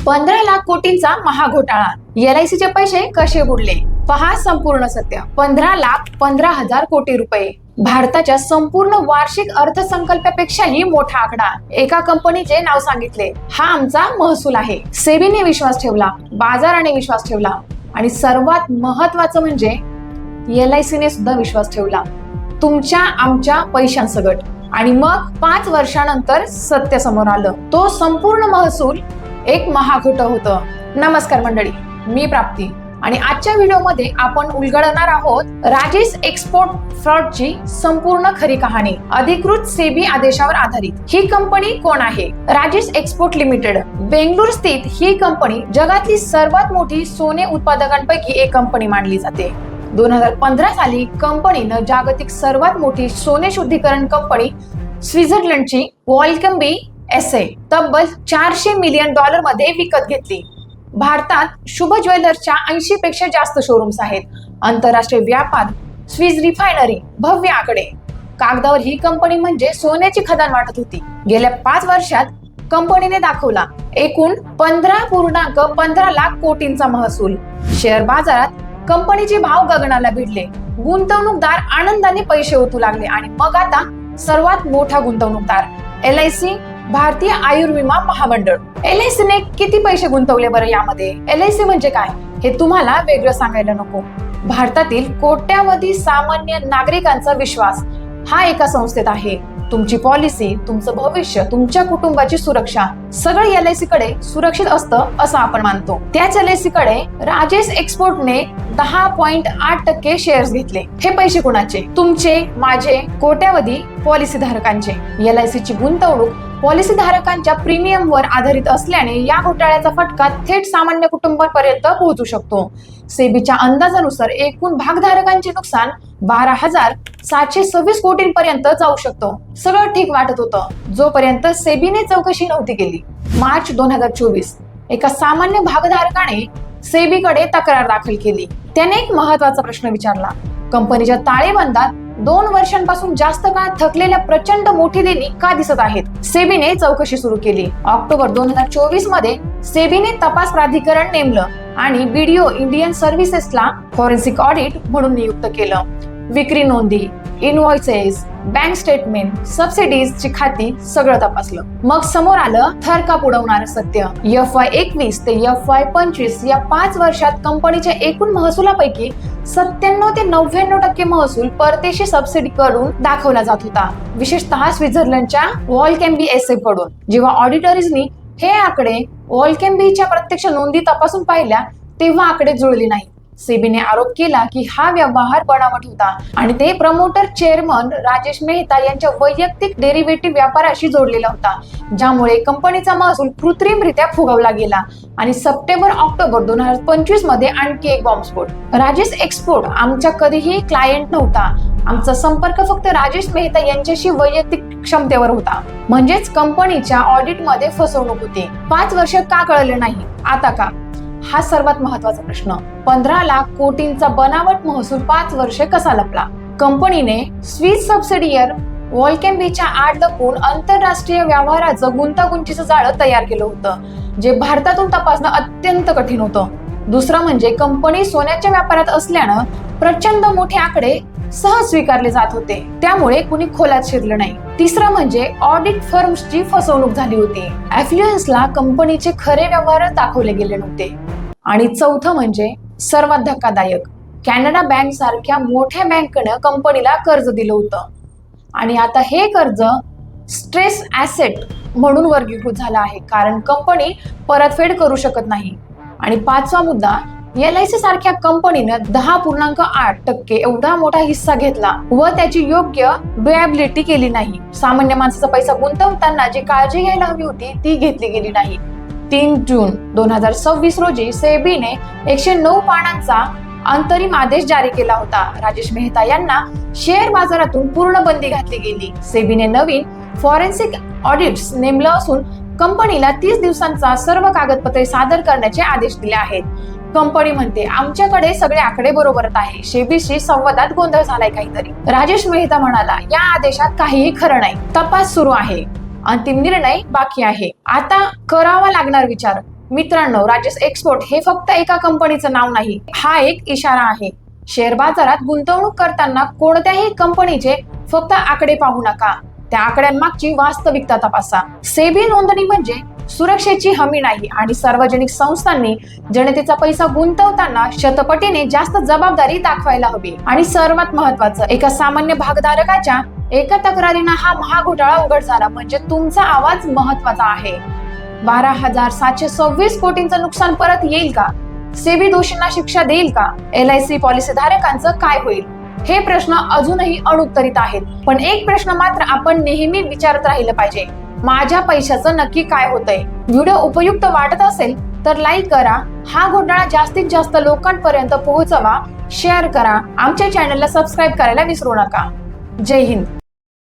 15 लाख कोटींचा महाघोटाळा, LICचे पैसे कसे बुडले, पहा संपूर्ण सत्य. 15 लाख 15,000 कोटी रुपये, भारताच्या संपूर्ण वार्षिक अर्थसंकल्पापेक्षाही मोठा आकडा. एका कंपनीचे नाव सांगितले, हा आमचा महसूल आहे. सेबीने विश्वास ठेवला, बाजाराने विश्वास ठेवला आणि सर्वात महत्वाचं म्हणजे LICने सुद्धा विश्वास ठेवला, तुमच्या आमच्या पैशांसकट. आणि मग 5 वर्षानंतर सत्य समोर आलं. तो संपूर्ण महसूल एक महाखोटं होतं. नमस्कार मंडळी, मी प्राप्ती आणि आजच्या व्हिडिओमध्ये आपण उलगडणार आहोत राजेश एक्सपोर्ट फ्रॉडची संपूर्ण खरी कहाणी, अधिकृत सेबी आदेशावर आधारित. ही कंपनी कोण आहे? राजेश एक्सपोर्ट लिमिटेड, बेंगळुरू स्थित ही कंपनी जगातली सर्वात मोठी सोने उत्पादकांपैकी एक कंपनी मानली जाते. 2015 साली कंपनीनं जागतिक सर्वात मोठी सोने शुद्धीकरण कंपनी स्वित्झर्लंडची वॉल्केंबी SA तब्बल $400 मिलियन मध्ये विकत घेतली. भारतात शुभ ज्वेलर्सच्या 80 पेक्षा जास्त शोरूम्स आहेत. आंतरराष्ट्रीय व्यापार, स्विस रिफायनरी, भव्य आकडे. कागदावर ही कंपनी म्हणजे सोन्याची खदान वाटत होती. गेल्या 5 वर्षात कंपनीने दाखवला एकूण 15.15 लाख कोटींचा महसूल. शेअर बाजारात कंपनीचे भाव गगनाला भिडले. गुंतवणूकदार आनंदाने पैसे ओतू लागले आणि मग आता सर्वात मोठा गुंतवणूकदार LIC, भारतीय आयुर्विमा महामंडळ. LICने किती पैसे गुंतवले बरं यामध्ये? LIC म्हणजे काय हे तुम्हाला वेगळं सांगायला नको. भारतातील कोट्यावधी सामान्य नागरिकांचा विश्वास हा एका संस्थेत आहे. तुमची पॉलिसी, तुमचं भविष्य, तुमच्या कुटुंबाची सुरक्षा सगळं LIC कडे सुरक्षित असतं असं आपण मानतो. त्याच LIC कडे राजेश एक्सपोर्टने 10.8% शेअर्स घेतले. हे पैसे कुणाचे? तुमचे, माझे, कोट्यावधी पॉलिसी धारकांचे. LICची गुंतवणूक पॉलिसी धारकांच्या प्रीमियमवर आधारित असल्याने या घोटाळ्याचा फटका थेट सामान्य कुटुंबापर्यंत पोहोचू शकतो. सेबीच्या अंदाजानुसार एकूण भागधारकांचे नुकसान 12,726 कोटींपर्यंत जाऊ शकतो. सगळं ठीक वाटत होतं जोपर्यंत सेबीने चौकशी नव्हती केली. मार्च 2024 एका सामान्य भागधारकाने सेबीकडे तक्रार दाखल केली. त्याने एक महत्वाचा प्रश्न विचारला, कंपनीच्या ताळेबंदात 2 वर्षांपासून जास्त काळ थकलेल्या प्रचंड मोठी देणी का दिसत आहेत? सेबीने चौकशी सुरू केली. ऑक्टोबर 2024 मध्ये सेबीने तपास प्राधिकरण नेमलं आणि BDO इंडियन सर्व्हिसेसला फॉरेन्सिक ऑडिट म्हणून नियुक्त केलं. विक्री नोंदी, इनव्हॉइसेस, बँक स्टेटमेंट, सबसिडीजची खाती सगळं तपासलं. मग समोर आलं थरकाप उडवणारं सत्य. FY 21 ते FY 25 या 5 वर्षात कंपनीच्या एकूण महसुलापैकी 97 ते 99% महसूल परदेशी सबसिडी कडून दाखवला जात होता, विशेषतः स्वित्झर्लंडच्या वॉल्केंबी SA कडून. जेव्हा ऑडिटर्सनी हे आकडे वॉल्केंबीच्या प्रत्यक्ष नोंदी तपासून पाहिल्या तेव्हा आकडे जुळले नाही. सेबीने आरोप केला की हा व्यवहार बनावट होता आणि ते प्रमोटर चेअरमन राजेश मेहता यांच्या वैयक्तिक डेरिव्हेटिव्ह व्यापाराशी जोडलेला होता, ज्यामुळे कंपनीचा महसूल कृत्रिमरित्या फुगवला गेला. आणि सप्टेंबर-ऑक्टोबर 2025 मध्ये आणखी एक बॉम्बस्फोट. राजेश एक्सपोर्ट आमच्या कधीही क्लायंट नव्हता. आमचा संपर्क फक्त राजेश मेहता यांच्याशी वैयक्तिक क्षमतेवर होता. म्हणजेच कंपनीच्या ऑडिटमध्ये फसवणूक होती. 5 वर्ष का कळले नाही, आता का? हा सर्वात महत्वाचा प्रश्न. 15 लाख कोटींचा बनावट महसूल 5 वर्षे कसा लपला? कंपनीने स्विस सबसिडियर वॉल्केंबीच्या आड लपून आंतरराष्ट्रीय व्यवहाराचं गुंतागुंतीचं जाळं तयार केलं होतं, जे भारतातून तपासणं अत्यंत कठीण होतं. दुसरं म्हणजे कंपनी सोन्याच्या व्यापारात असल्यानं प्रचंड मोठे आकडे सहज स्वीकारले जात होते, त्यामुळे कुणी खोलात शिरलं नाही. तिसरं म्हणजे ऑडिट फर्म्सची फसवणूक झाली होती. अफ्लुएन्सला कंपनीचे खरे व्यवहार दाखवले गेले नव्हते. आणि चौथं म्हणजे सर्वात धक्कादायक, कॅनडा बँक सारख्या मोठ्या बँकेनं कंपनीला कर्ज दिलं होतं आणि आता हे कर्ज स्ट्रेस ऍसेट म्हणून वर्गीकृत झालं आहे, कारण कंपनी परतफेड करू शकत नाही. आणि 5वा मुद्दा, LIC सारख्या कंपनीनं 10.8% एवढा मोठा हिस्सा घेतला व त्याची योग्य ड्युएबिलिटी केली नाही. सामान्य माणसाचा पैसा गुंतवताना जी काळजी घ्यायला हवी होती ती घेतली गेली नाही. 3 जून 2026 रोजी सेबीने 109 पानांचा अंतरिम आदेश जारी केला होता. राजेश मेहता यांना शेअर बाजारातून पूर्ण बंदी घातली गेली. सेबीने नवीन फॉरेन्सिक ऑडिट्स नेमलं असून कंपनीला 30 दिवसांचा सर्व कागदपत्रे सादर करण्याचे आदेश दिले आहेत. कंपनी म्हणते आमच्याकडे सगळे आकडे बरोबरच आहे. सेबीशी संवादात गोंधळ झालाय काहीतरी. राजेश मेहता म्हणाला या आदेशात काहीही खरं नाही, तपास सुरू आहे, अंतिम निर्णय बाकी आहे. आता करावा लागणार विचार, मित्रांनो, राजेश एक्सपोर्ट हे फक्त एका कंपनीचं नाव नाही, हा एक इशारा आहे. शेअर बाजारात गुंतवणूक करताना कोणत्याही कंपनीचे फक्त आकडे पाहू नका, त्या आकड्यांमागची वास्तविकता तपासा. सेबी नोंदणी म्हणजे सुरक्षेची हमी नाही आणि सार्वजनिक संस्थांनी जनतेचा पैसा गुंतवताना शतपटीने जास्त जबाबदारी दाखवायला हवी. आणि सर्वात महत्वाचं, एका सामान्य भागधारकाच्या एका तक्रारीनं हा महाघोटाळा उघड झाला म्हणजे तुमचा आवाज महत्वाचा आहे. 12,726 कोटींचं नुकसान परत येईल का? सेबी दोषींना शिक्षा देईल का? LIC पॉलिसी धारकांचं काय होईल? हे प्रश्न अजूनही अनुत्तरित आहेत. पण एक प्रश्न मात्र आपण नेहमी विचारत राहिलं पाहिजे, माझ्या पैशाचं नक्की काय होतंय? व्हिडिओ उपयुक्त वाटत असेल तर लाईक करा, हा घोटाळा जास्तीत जास्त लोकांपर्यंत पोहोचवा, शेअर करा, आमच्या चॅनलला सबस्क्राईब करायला विसरू नका. जय हिंद.